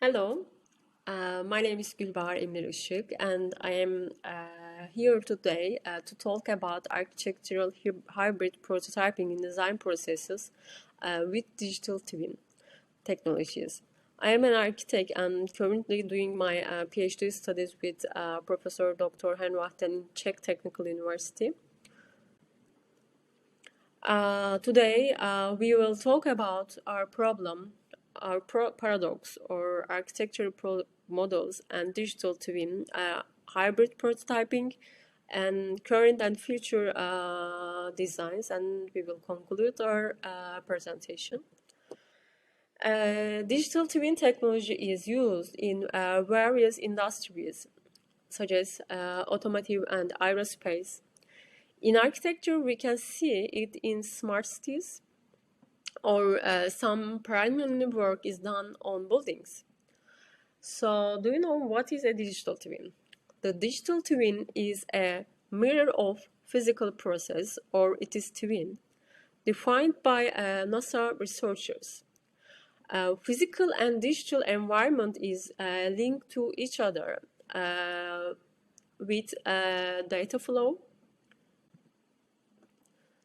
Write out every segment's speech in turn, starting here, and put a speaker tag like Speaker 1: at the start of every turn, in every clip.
Speaker 1: Hello, my name is Gülbahar Emir Işık, and I am here today to talk about architectural hybrid prototyping in design processes with digital twin technologies. I am an architect and currently doing my PhD studies with Professor Dr. Henvahten in Czech Technical University. Today, we will talk about our problem, our paradox, or architectural models and digital twin, hybrid prototyping, and current and future designs, and we will conclude our presentation. Digital twin technology is used in various industries, such as automotive and aerospace. In architecture, we can see it in smart cities, or some primary work is done on buildings. So, do you know what is a digital twin? The digital twin is a mirror of physical process, or it is twin, defined by NASA researchers. Physical and digital environment is linked to each other with data flow.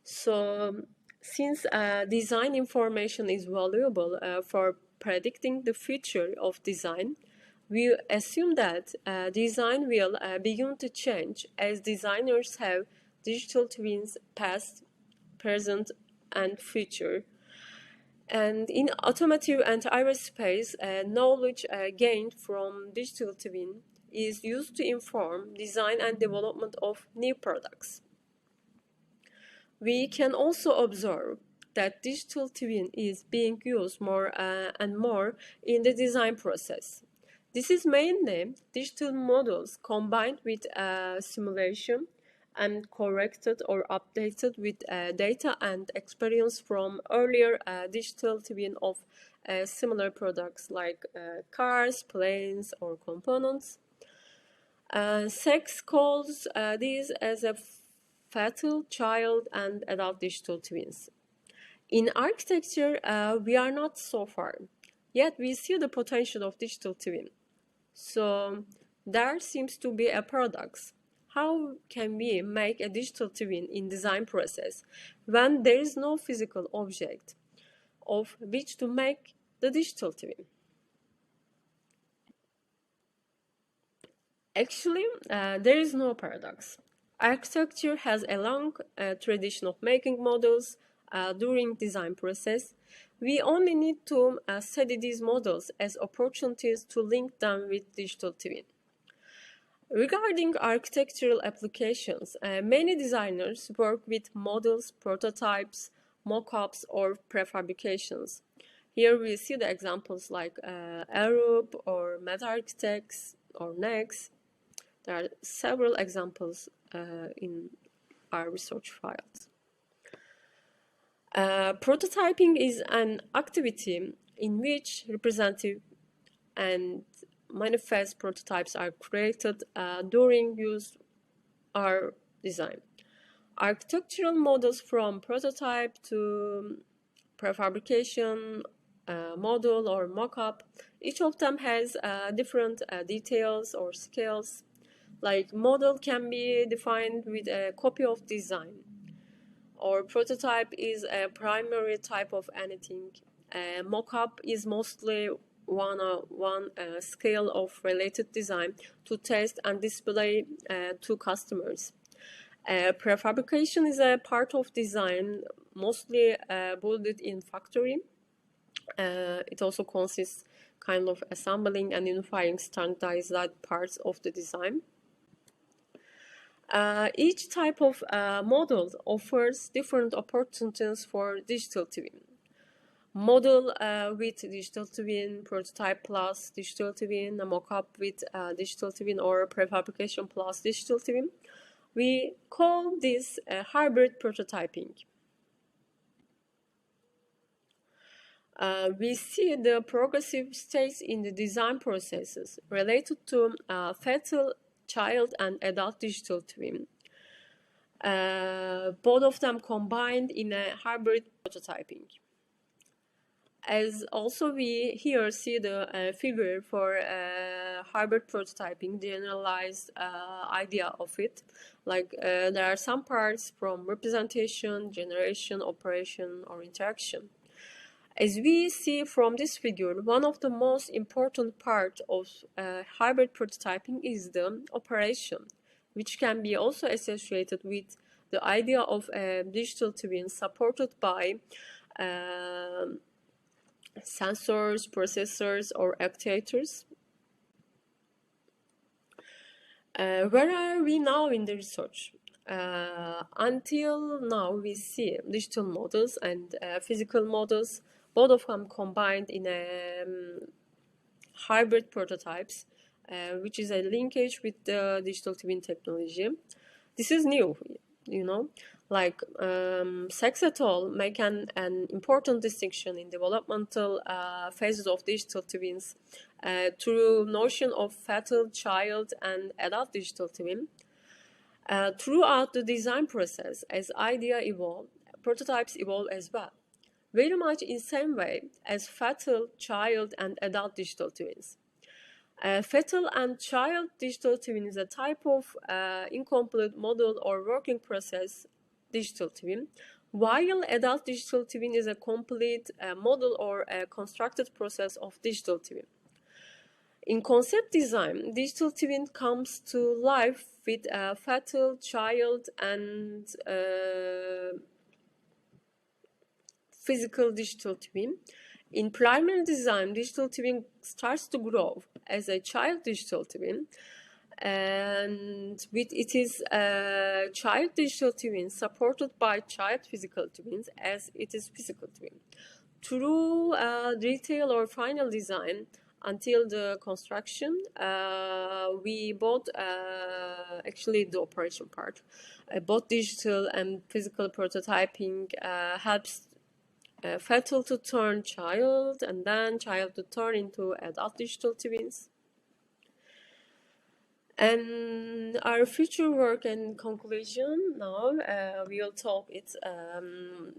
Speaker 1: So, since design information is valuable for predicting the future of design, we assume that design will begin to change as designers have digital twins past, present, and future. And in automotive and aerospace, knowledge gained from digital twin is used to inform design and development of new products. We can also observe that digital twin is being used more and more in the design process. This is mainly digital models combined with simulation and corrected or updated with data and experience from earlier digital twin of similar products like cars, planes, or components. SEX calls these as a fetal, child, and adult digital twins. In architecture, we are not so far, yet we see the potential of digital twin. So there seems to be a paradox. How can we make a digital twin in design process when there is no physical object of which to make the digital twin? Actually, there is no paradox. Architecture has a long tradition of making models during design process. We only need to study these models as opportunities to link them with digital twin. Regarding architectural applications, many designers work with models, prototypes, mock-ups, or prefabrications. Here we see the examples like Arup or Meta Architects or Next. There are several examples in our research files. Prototyping is an activity in which representative and manifest prototypes are created during use or design. Architectural models from prototype to prefabrication, model, or mock-up, each of them has different details or scales. Like model can be defined with a copy of design, or prototype is a primary type of anything. Mock-up is mostly one scale of related design to test and display to customers. Prefabrication is a part of design, mostly built in factory. It also consists kind of assembling and unifying standardized parts of the design. Each type of model offers different opportunities for digital twin. Model with digital twin, prototype plus digital twin, a mock-up with digital twin, or prefabrication plus digital twin. We call this hybrid prototyping. We see the progressive stages in the design processes related to fetal, child, and adult digital twin. Both of them combined in a hybrid prototyping. As also we here see the figure for hybrid prototyping, generalized idea of it. Like there are some parts from representation, generation, operation, or interaction. As we see from this figure, one of the most important parts of hybrid prototyping is the operation, which can be also associated with the idea of a digital twin supported by sensors, processors, or actuators. Where are we now in the research? Until now, we see digital models and physical models, both of them combined in a hybrid prototypes, which is a linkage with the digital twin technology. This is new, you know. Like Sachs et al. Make an important distinction in developmental phases of digital twins through notion of fetal, child, and adult digital twin. Throughout the design process, as idea evolve, prototypes evolve as well, very much in the same way as fetal, child, and adult digital twins. Fetal and child digital twin is a type of incomplete model or working process digital twin, while adult digital twin is a complete model or a constructed process of digital twin. In concept design, digital twin comes to life with a fetal, child, and physical digital twin. In primary design, digital twin starts to grow as a child digital twin, and with it is a child digital twin supported by child physical twins as it is physical twin. Through detail or final design until the construction, we both actually the operation part, both digital and physical prototyping helps fetal to turn child and then child to turn into adult digital twins. And our future work and conclusion now, we'll talk its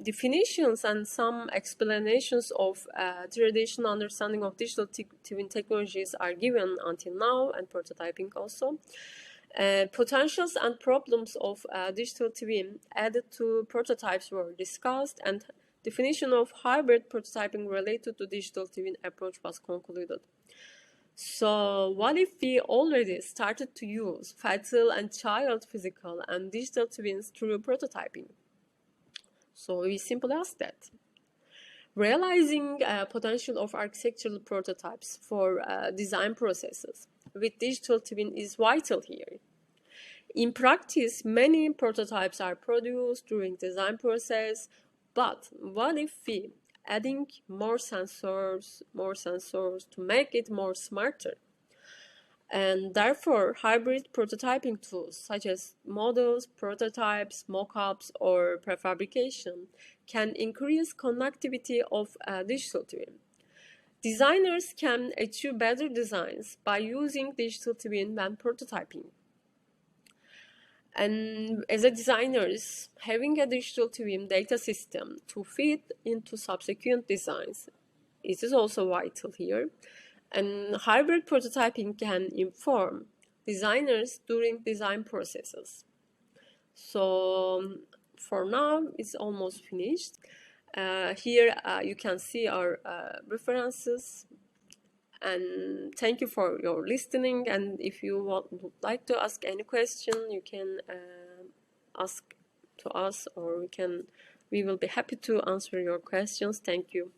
Speaker 1: definitions and some explanations of traditional understanding of digital twin technologies are given until now, and prototyping also. Potentials and problems of digital twin added to prototypes were discussed, and definition of hybrid prototyping related to digital twin approach was concluded. So what if we already started to use fetal and child physical and digital twins through prototyping? So we simply ask that. Realizing potential of architectural prototypes for design processes with digital twin is vital here. In practice, many prototypes are produced during design process, but what if we adding more sensors to make it more smarter? And therefore, hybrid prototyping tools such as models, prototypes, mock-ups, or prefabrication can increase connectivity of digital twin. Designers can achieve better designs by using digital twin when prototyping. And as a designers, having a digital twin data system to feed into subsequent designs, it is also vital here. And hybrid prototyping can inform designers during design processes. So for now, it's almost finished. Here you can see our references. And thank you for your listening, and if you would like to ask any question, you can ask to us, or we will be happy to answer your questions. Thank you.